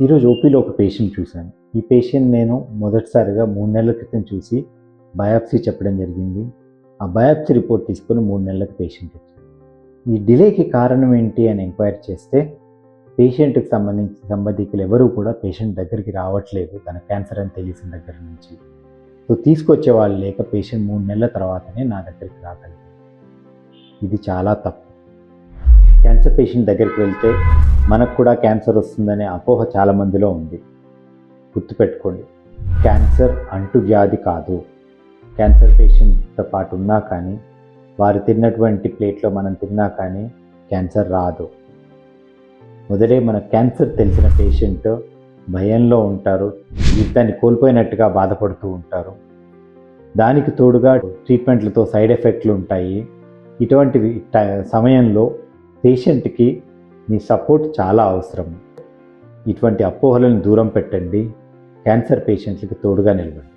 ఈరోజు ఓపీలో ఒక పేషెంట్ చూశాను. ఈ పేషెంట్ నేను మొదటిసారిగా 3 నెలల క్రితం చూసి బయాప్సీ చెప్పడం జరిగింది. ఆ బయాప్సీ రిపోర్ట్ తీసుకొని 3 నెలలకు పేషెంట్ వచ్చాడు. ఈ డిలేకి కారణం ఏంటి అని ఎంక్వైరీ చేస్తే పేషెంట్కి సంబంధించిన సంబంధికులు ఎవరూ కూడా పేషెంట్ దగ్గరికి రావట్లేదు తన క్యాన్సర్ అని తెలిసిన దగ్గర నుంచి. సో తీసుకొచ్చే వాళ్ళు లేక పేషెంట్ 3 నెలల తర్వాతనే నా దగ్గరికి రాగలిగింది. ఇది చాలా తప్పు. క్యాన్సర్ పేషెంట్ దగ్గరికి వెళ్తే మనకు కూడా క్యాన్సర్ వస్తుందనే అపోహ చాలామందిలో ఉంది. గుర్తుపెట్టుకోండి, క్యాన్సర్ అంటువ్యాధి కాదు. క్యాన్సర్ పేషెంట్తో పాటు ఉన్నా కానీ, వారు తిన్నటువంటి ప్లేట్లో మనం తిన్నా కానీ క్యాన్సర్ రాదు. మొదలే మన క్యాన్సర్ తెలిసిన పేషెంట్ భయంలో ఉంటారు, జీవితాన్ని కోల్పోయినట్టుగా బాధపడుతూ ఉంటారు. దానికి తోడుగా ట్రీట్మెంట్లతో సైడ్ ఎఫెక్ట్లు ఉంటాయి. ఇటువంటి సమయంలో పేషెంట్కి మీ సపోర్ట్ చాలా అవసరం. ఇటువంటి అపోహలను దూరం పెట్టండి. క్యాన్సర్ పేషెంట్లకి తోడుగా నిలవండి.